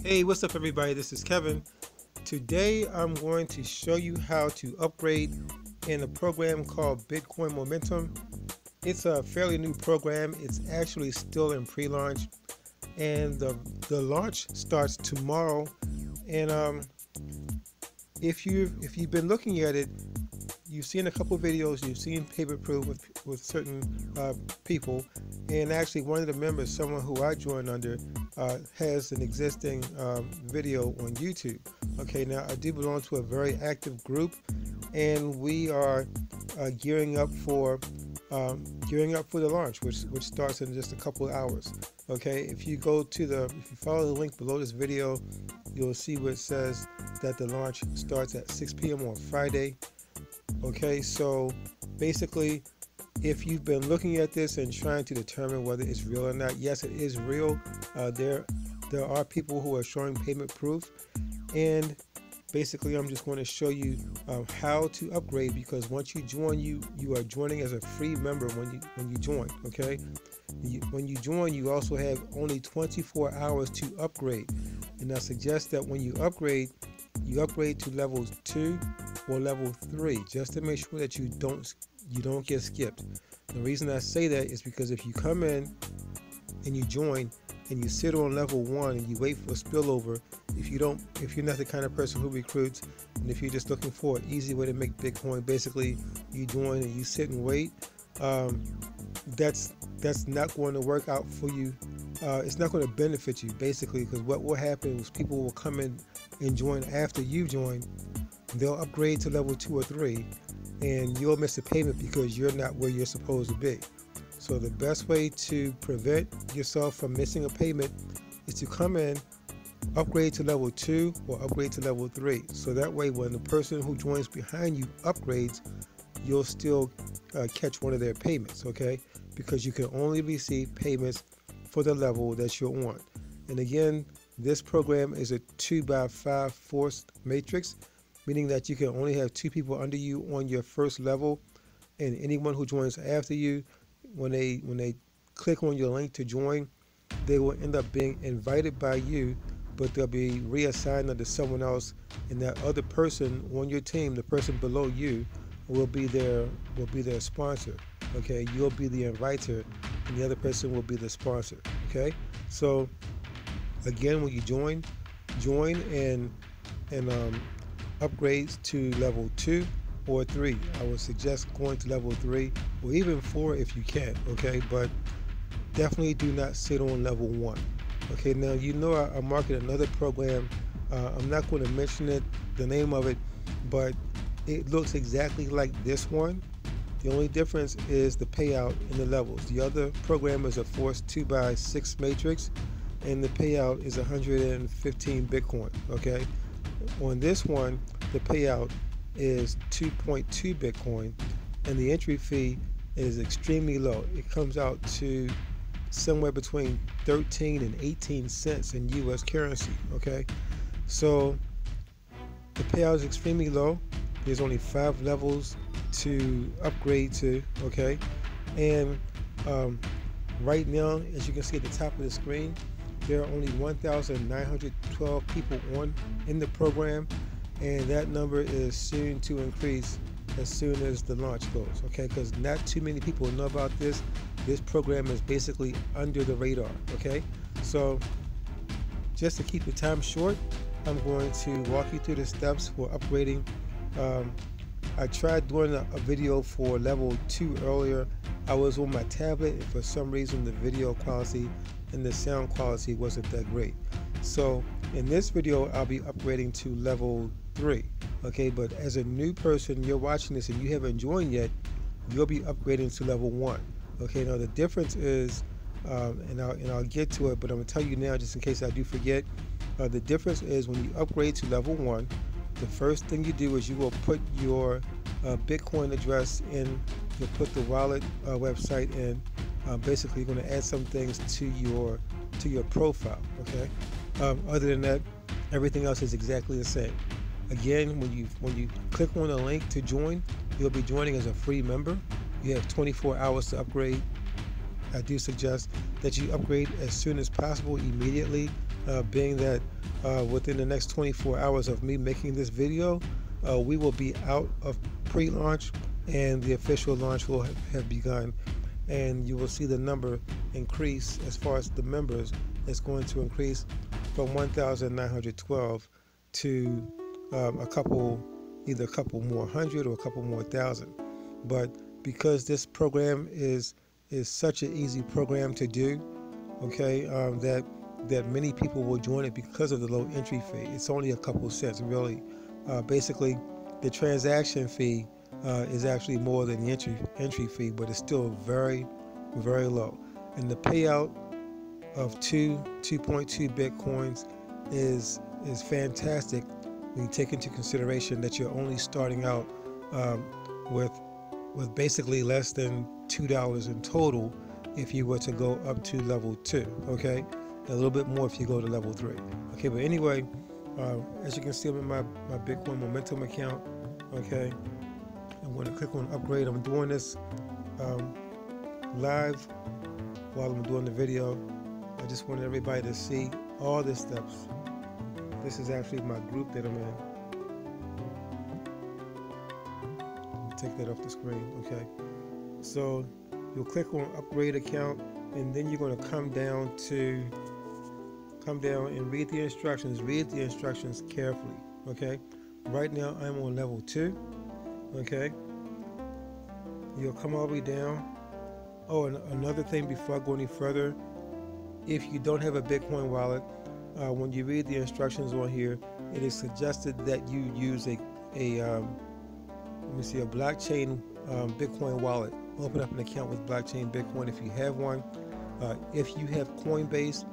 Hey, what's up everybody? This is Kevin. Today I'm going to show you how to upgrade in a program called Bitcoin Momentum. It's a fairly new program. It's actually still in pre-launch, and the launch starts tomorrow. And if you've been looking at it, you've seen a couple of videos, you've seen payment proof with certain people, and actually one of the members, someone who I joined under, has an existing video on YouTube. Okay, now I do belong to a very active group, and we are gearing up for the launch, which starts in just a couple of hours. Okay, if you follow the link below this video, you'll see where it says that the launch starts at 6 p.m. on Friday. Okay, so basically, if you've been looking at this and trying to determine whether it's real or not, yes, it is real. There are people who are showing payment proof, and basically I'm just going to show you how to upgrade, because once you join, you are joining as a free member when you join. Okay, when you join, you also have only 24 hours to upgrade, and I suggest that when you upgrade to level 2 or level 3, just to make sure that you don't get skipped. The reason I say that is because if you come in and you join and you sit on level 1 and you wait for a spillover, if you're not the kind of person who recruits, and if you're just looking for an easy way to make Bitcoin, basically you join and you sit and wait, that's not going to work out for you. It's not going to benefit you, basically, because what will happen is people will come in and join after you join. They'll upgrade to level 2 or 3, and you'll miss a payment because you're not where you're supposed to be. So the best way to prevent yourself from missing a payment is to come in, upgrade to level 2 or upgrade to level 3. So that way, when the person who joins behind you upgrades, you'll still catch one of their payments, okay? Because you can only receive payments for the level that you're on. And again, this program is a 2x5 forced matrix, meaning that you can only have 2 people under you on your first level, and anyone who joins after you, when they click on your link to join, they will end up being invited by you, but they'll be reassigned under someone else, and that other person on your team, the person below you, will be their sponsor. Okay, you'll be the inviter, and the other person will be the sponsor. Okay, so again, when you join and upgrades to level 2 or 3. I would suggest going to level 3 or even 4 if you can. Okay, but definitely do not sit on level 1. Okay, now I market another program. I'm not going to mention the name of it, but it looks exactly like this one. The only difference is the payout and the levels. The other program is a forced 2x6 matrix, and the payout is 115 Bitcoin. Okay, on this one, the payout is 2.2 Bitcoin, and the entry fee is extremely low. It comes out to somewhere between 13 and 18 cents in US currency. Okay, so the payout is extremely low. There's only 5 levels to upgrade to. Okay, and right now, as you can see at the top of the screen, there are only 1,912 people in the program, and that number is soon to increase as soon as the launch goes. Okay, because not too many people know about this. This program is basically under the radar. Okay, so just to keep the time short, I'm going to walk you through the steps for upgrading. I tried doing a video for level 2 earlier. I was on my tablet, and for some reason the video quality and the sound quality wasn't that great. So in this video, I'll be upgrading to level 3. Okay, but as a new person, you're watching this and you haven't joined yet, you'll be upgrading to level 1. Okay, now the difference is, and I'll get to it, but I'm gonna tell you now just in case I do forget. The difference is when you upgrade to level 1, the first thing you do is you will put your Bitcoin address in. You'll put the wallet website in. Basically, you're going to add some things to your profile. Okay. Other than that, everything else is exactly the same. Again, when you click on the link to join, you'll be joining as a free member. You have 24 hours to upgrade. I do suggest that you upgrade as soon as possible, immediately, being that within the next 24 hours of me making this video, we will be out of pre-launch and the official launch will have begun, and you will see the number increase. As far as the members, it's going to increase from 1,912 to either a couple more hundred or a couple more thousand. But because this program is such an easy program to do, okay, that many people will join it because of the low entry fee. It's only a couple cents, really. Basically, the transaction fee is actually more than the entry fee, but it's still very, very low. And the payout of 2.2 Bitcoins is fantastic when you take into consideration that you're only starting out with basically less than $2 in total if you were to go up to level 2, okay? A little bit more if you go to level 3. Okay, but anyway, as you can see, I'm in my Bitcoin Momentum account, okay? I'm going to click on upgrade. I'm doing this live while I'm doing the video. I just wanted everybody to see all the steps. This is actually my group that I'm in. Take that off the screen, okay? So you'll click on upgrade account, and then you're going to come down and read the instructions. Read the instructions carefully, okay? Right now I'm on level 2, okay? You'll come all the way down. Oh, and another thing before I go any further, if you don't have a Bitcoin wallet, when you read the instructions on here, it is suggested that you use a blockchain Bitcoin wallet. Open up an account with blockchain Bitcoin if you have one. If you have Coinbase,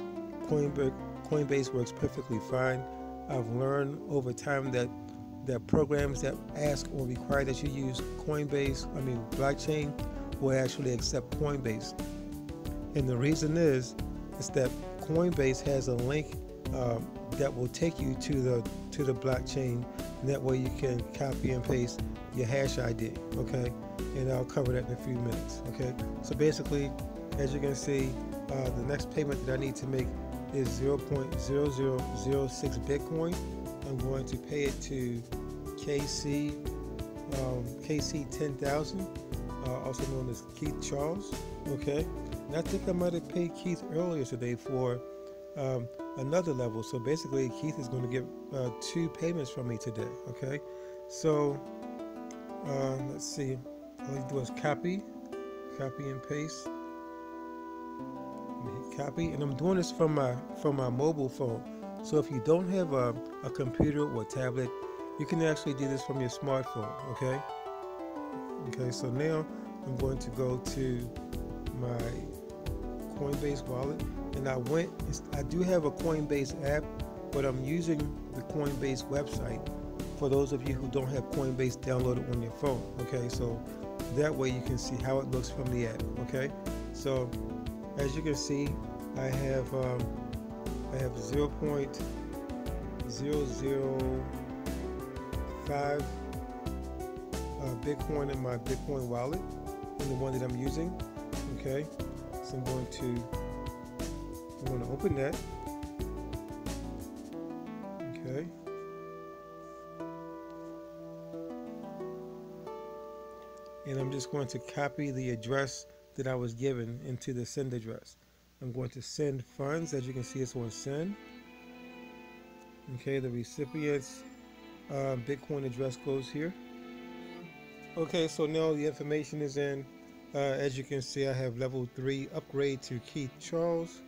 Coinbase works perfectly fine. I've learned over time that programs that ask or require that you use blockchain will actually accept Coinbase. And the reason is that Coinbase has a link that will take you to the blockchain, and that way you can copy and paste your hash ID, okay? And I'll cover that in a few minutes, okay? So basically, as you can see, the next payment that I need to make is 0.0006 Bitcoin. I'm going to pay it to KC 10,000, also known as Keith Charles, okay? And I think I might have paid Keith earlier today for another level. So basically, Keith is going to get 2 payments from me today, okay? So let's see. All you do is copy and paste. Copy, and I'm doing this from my mobile phone. So if you don't have a computer or a tablet, you can actually do this from your smartphone, okay? Okay, so now I'm going to go to my Coinbase wallet, and I do have a Coinbase app, but I'm using the Coinbase website for those of you who don't have Coinbase downloaded on your phone, okay? So that way you can see how it looks from the app, okay? So as you can see, I have 0.005 Bitcoin in my Bitcoin wallet, in the one that I'm using, okay? So I'm going to open that, okay? And I'm just going to copy the address that I was given into the send address. I'm going to send funds. As you can see, it's on send. Okay, the recipient's Bitcoin address goes here. Okay, so now the information is in. As you can see, I have level 3 upgrade to Keith Charles.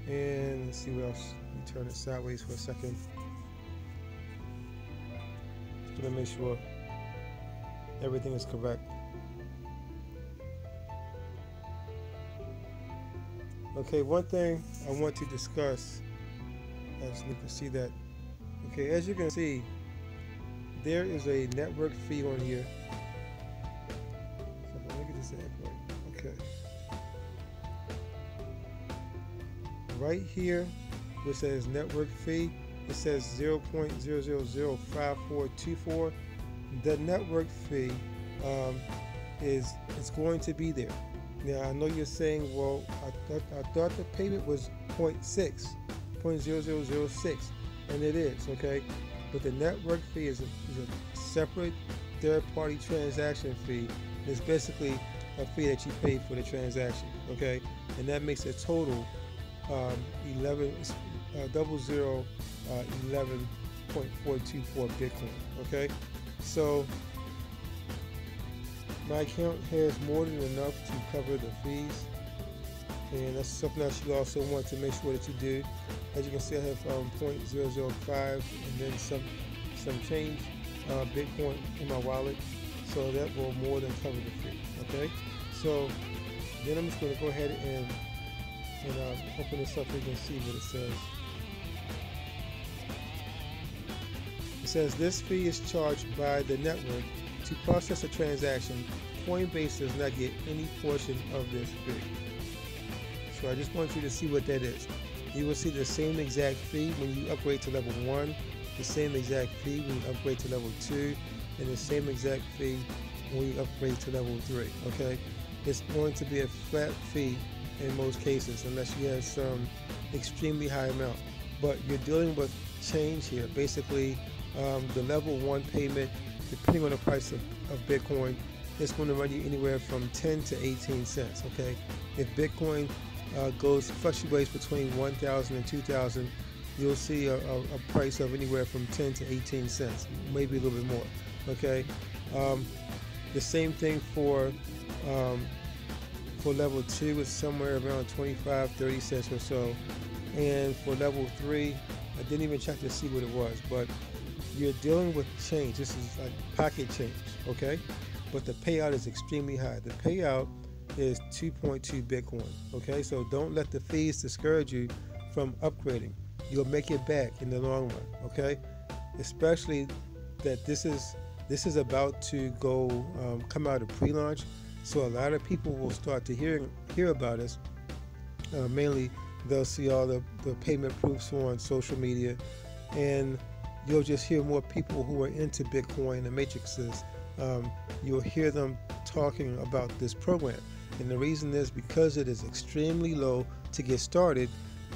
And let's see what else. Let me turn it sideways for a second. Just gonna make sure everything is correct. Okay, one thing I want to discuss, I just need to see that. Okay, as you can see, there is a network fee on here. So let me get this app right. Okay. Right here, it says network fee. It says 0.0005424. The network fee it's going to be there. Now I know you're saying, well, I thought the payment was 0.0006, and it is, okay. But the network fee is a separate third-party transaction fee. It's basically a fee that you pay for the transaction, okay, and that makes a total 11.424 Bitcoin, okay. So my account has more than enough to cover the fees, and that's something else you also want to make sure that you do. As you can see, I have 0.005 and then some change Bitcoin in my wallet, so that will more than cover the fee. Okay, so then I'm just going to go ahead and open this up so you can see what it says. It says this fee is charged by the network to process a transaction. Coinbase does not get any portion of this fee. So I just want you to see what that is. You will see the same exact fee when you upgrade to level 1, the same exact fee when you upgrade to level 2, and the same exact fee when you upgrade to level 3, okay? It's going to be a flat fee in most cases unless you have some extremely high amount. But you're dealing with change here. Basically, the level 1 payment, depending on the price of Bitcoin, it's going to run you anywhere from 10 to 18 cents, okay? If Bitcoin fluctuates between 1,000 and 2,000, you'll see a price of anywhere from 10 to 18 cents, maybe a little bit more, okay? The same thing for level 2, it's somewhere around 25-30 cents or so, and for level 3, I didn't even check to see what it was, but you're dealing with change. This is like pocket change, okay? But the payout is extremely high. The payout is 2.2 Bitcoin, okay? So don't let the fees discourage you from upgrading. You'll make it back in the long run, okay? Especially that this is about to go come out of pre-launch, so a lot of people will start to hear about us. Mainly, they'll see all the payment proofs on social media, and you'll just hear more people who are into Bitcoin and matrices. You'll hear them talking about this program, and the reason is because it is extremely low to get started,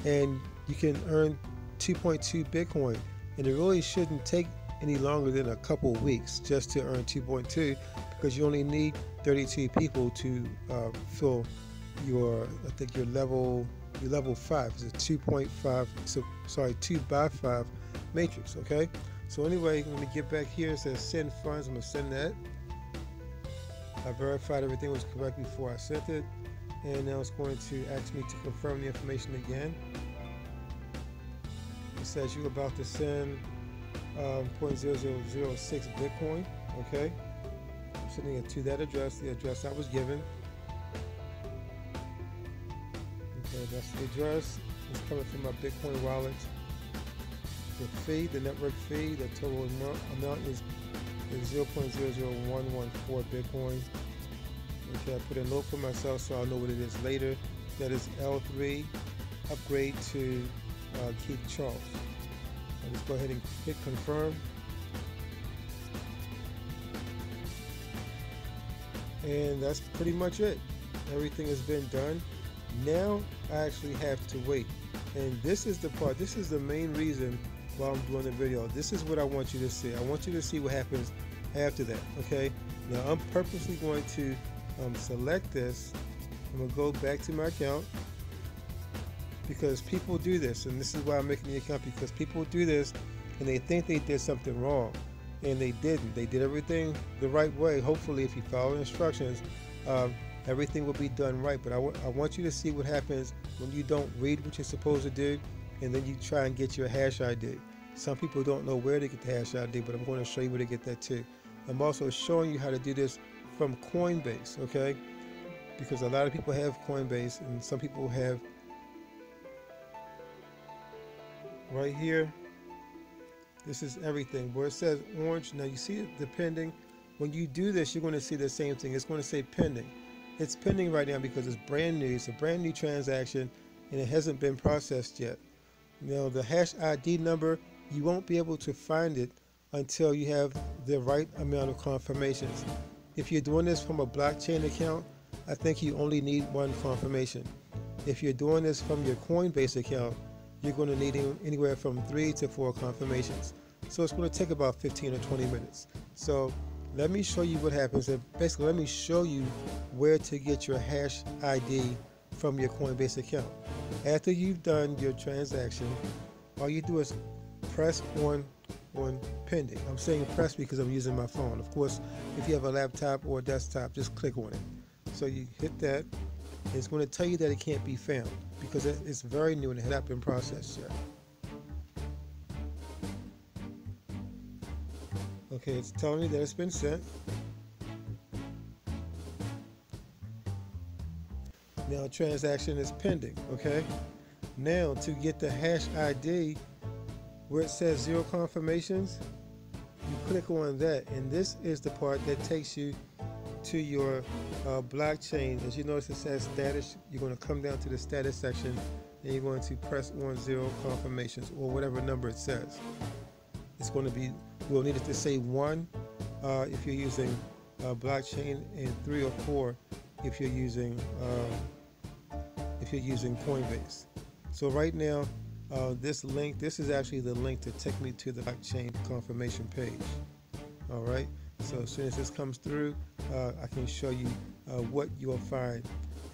and you can earn 2.2 Bitcoin, and it really shouldn't take any longer than a couple of weeks just to earn 2.2, because you only need 32 people to fill your, I think your level 5 is a 2.5, so sorry, 2 by 5 matrix, okay? So anyway, let me get back here. It says send funds. I'm gonna send that. I verified everything was correct before I sent it, and now it's going to ask me to confirm the information again. It says you're about to send 0.0006 Bitcoin, okay? I'm sending it to that address, the address I was given. Okay, that's the address. It's coming from my Bitcoin wallet. The fee, the network fee, the total amount is 0.00114 Bitcoin. Okay, I put a note for myself so I'll know what it is later. That is L3, upgrade to Keith Charles. I'll just go ahead and hit confirm. And that's pretty much it. Everything has been done. Now I actually have to wait. And this is the part, this is the main reason why I'm doing the video. This is what I want you to see. I want you to see what happens after that, okay? Now I'm purposely going to select this. I'm gonna go back to my account, because people do this, and this is why I'm making the account, because people do this and they think they did something wrong, and they didn't. They did everything the right way. Hopefully, if you follow instructions, everything will be done right. But I want you to see what happens when you don't read what you're supposed to do, and then you try and get your hash ID. Some people don't know where to get the hash ID, but I'm going to show you where to get that too. I'm also showing you how to do this from Coinbase, okay? Because a lot of people have Coinbase, and some people have right here. This is everything where it says orange. Now you see it depending. When you do this, you're going to see the same thing. It's going to say pending. It's pending right now because it's brand new. It's a brand new transaction, and it hasn't been processed yet. Now the hash ID number, you won't be able to find it until you have the right amount of confirmations. If you're doing this from a blockchain account, I think you only need one confirmation. If you're doing this from your Coinbase account, you're going to need anywhere from 3 to 4 confirmations. So it's going to take about 15 or 20 minutes. So let me show you what happens. And basically, let me show you where to get your hash ID from your Coinbase account. After you've done your transaction, all you do is press on pending. I'm saying press because I'm using my phone. Of course, if you have a laptop or a desktop, just click on it. So you hit that. It's going to tell you that it can't be found because it's very new and it had not been processed yet. Okay, it's telling me that it's been sent. Now transaction is pending, okay? Now to get the hash ID where it says 0 confirmations, you click on that, and this is the part that takes you to your blockchain. As you notice, it says status. You're going to come down to the status section and you're going to press on 0 confirmations or whatever number it says. It's going to be, we'll need it to say 1 if you're using blockchain, and 3 or 4 if you're using Coinbase. So right now, this link, this is actually the link to take me to the blockchain confirmation page. All right. So as soon as this comes through, I can show you what you'll find.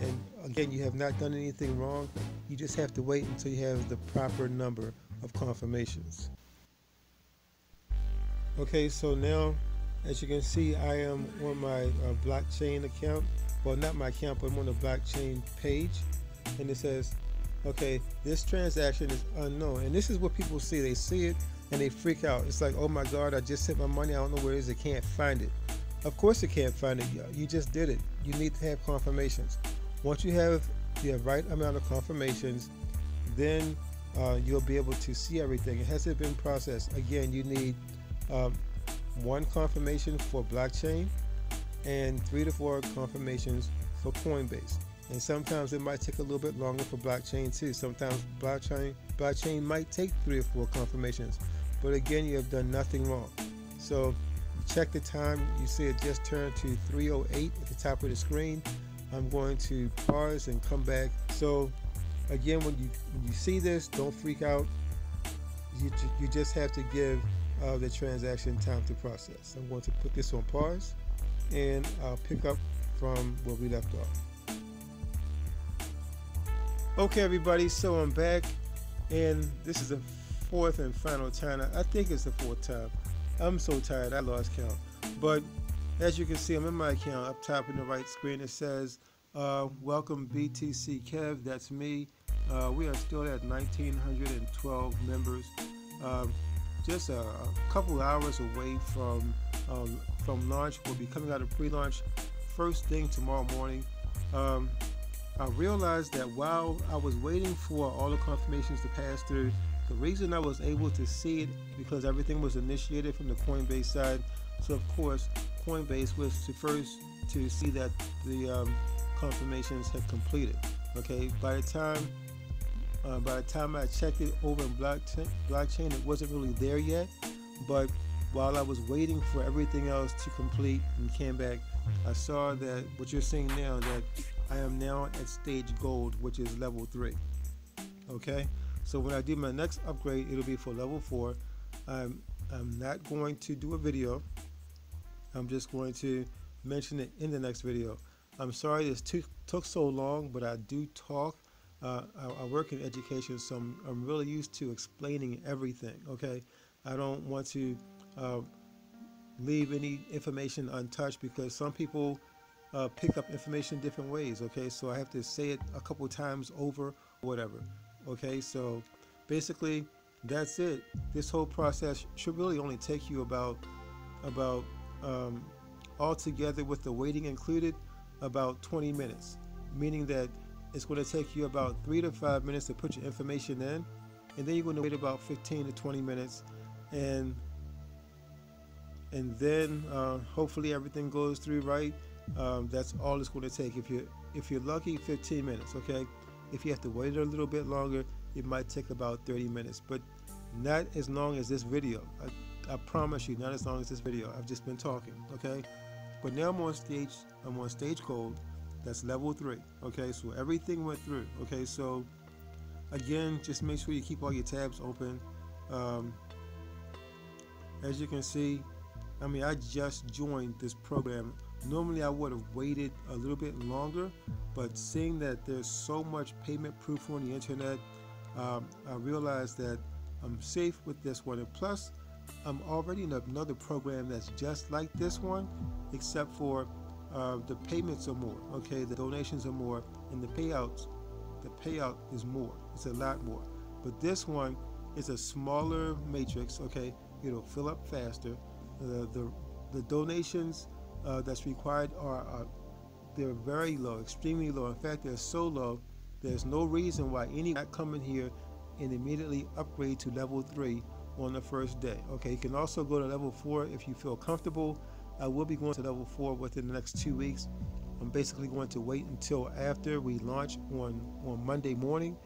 And again, you have not done anything wrong. You just have to wait until you have the proper number of confirmations. Okay, so now, as you can see, I am on my blockchain account. Well, not my account, but I'm on the blockchain page. And it says, okay, this transaction is unknown. And this is what people see. They see it and they freak out. It's like, oh my God, I just sent my money. I don't know where it is. They can't find it. Of course it can't find it. You just did it. You need to have confirmations. Once you have the right amount of confirmations, then you'll be able to see everything. It hasn't been processed. Again, you need 1 confirmation for blockchain and 3 to 4 confirmations for Coinbase. And sometimes it might take a little bit longer for blockchain too. Sometimes blockchain might take 3 or 4 confirmations. But again, you have done nothing wrong. So check the time. You see it just turned to 3:08 at the top of the screen. I'm going to pause and come back. So again, when you see this, don't freak out. You just have to give the transaction time to process. I'm going to put this on pause and I'll pick up from where we left off. Okay everybody, so I'm back, and this is the 4th and final time. I think it's the 4th time. I'm so tired, I lost count. But as you can see, I'm in my account. Up top in the right screen it says welcome BTCHev, that's me. We are still at 1,912 members. Just a couple hours away from launch. We'll be coming out of pre-launch first thing tomorrow morning. I realized that while I was waiting for all the confirmations to pass through, the reason I was able to see it because everything was initiated from the Coinbase side. So of course, Coinbase was the first to see that the confirmations had completed. Okay, by the time I checked it over in blockchain, it wasn't really there yet. But while I was waiting for everything else to complete and came back, I saw that what you're seeing now, that I am now at stage gold, which is level 3. Okay, so when I do my next upgrade, it'll be for level 4. I'm not going to do a video. I'm just going to mention it in the next video. I'm sorry this took so long, but I do talk. I work in education, so I'm really used to explaining everything. Okay, I don't want to leave any information untouched because some people pick up information different ways. Okay, so I have to say it a couple times over or whatever. Okay, so basically that's it. This whole process should really only take you about altogether with the waiting included about 20 minutes, meaning that it's going to take you about 3 to 5 minutes to put your information in, and then you're going to wait about 15 to 20 minutes, and then hopefully everything goes through right. That's all it's going to take. If you're lucky, 15 minutes. Okay, if you have to wait a little bit longer, it might take about 30 minutes, but not as long as this video. I promise you, not as long as this video. I've just been talking. Okay, But now I'm on stage code. That's level 3. Okay, so everything went through. Okay, so again, just make sure you keep all your tabs open. As you can see, I mean, I just joined this program. Normally I would have waited a little bit longer, but seeing that there's so much payment proof on the internet, I realized that I'm safe with this one. And plus, I'm already in another program that's just like this one, except for the payments are more. Okay, the donations are more, and the payout is more. It's a lot more. But this one is a smaller matrix. Okay, it'll fill up faster. The donations that's required are they're very low, extremely low. In fact, they're so low, there's no reason why anyone not come in here and immediately upgrade to level 3 on the first day. Okay, you can also go to level 4 if you feel comfortable. I will be going to level 4 within the next 2 weeks. I'm basically going to wait until after we launch on Monday morning,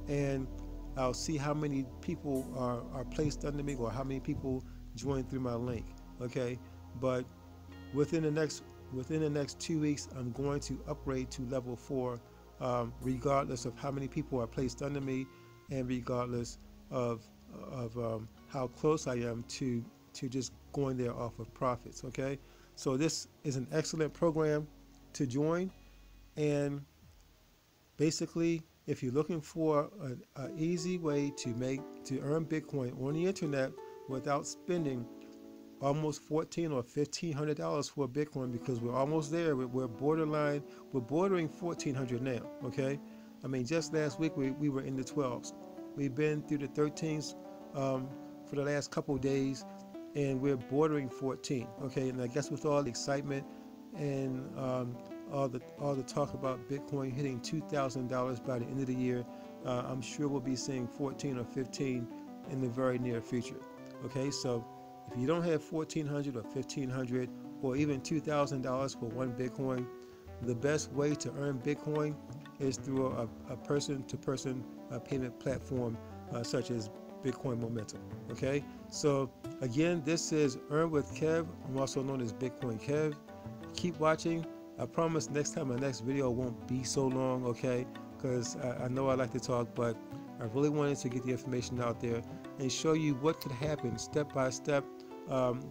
and I'll see how many people are placed under me, or how many people join through my link. Okay, but within the next 2 weeks, I'm going to upgrade to level 4, regardless of how many people are placed under me, and regardless of how close I am to just going there off of profits. Okay, so this is an excellent program to join, and basically, if you're looking for an easy way to earn Bitcoin on the internet without spending almost $1,400 or $1,500 for Bitcoin, because we're almost there. We're bordering $1,400 now. Okay, I mean, just last week we were in the 12s. We've been through the 13s for the last couple of days, and we're bordering 14. Okay, and I guess with all the excitement and all the talk about Bitcoin hitting $2,000 by the end of the year, I'm sure we'll be seeing 14 or 15 in the very near future. Okay, so if you don't have $1,400 or $1,500 or even $2,000 for one Bitcoin, the best way to earn Bitcoin is through a person-to-person payment platform such as Bitcoin Momentum. Okay, so again, this is Earn with Kev. I'm also known as Bitcoin Kev. Keep watching. I promise next time my next video won't be so long. Okay, because I know I like to talk, but I really wanted to get the information out there and show you what could happen step by step,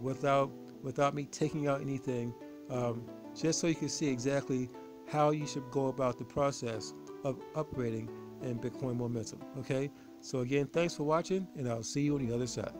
without me taking out anything, just so you can see exactly how you should go about the process of upgrading in Bitcoin Momentum. Okay, so again, thanks for watching, and I'll see you on the other side.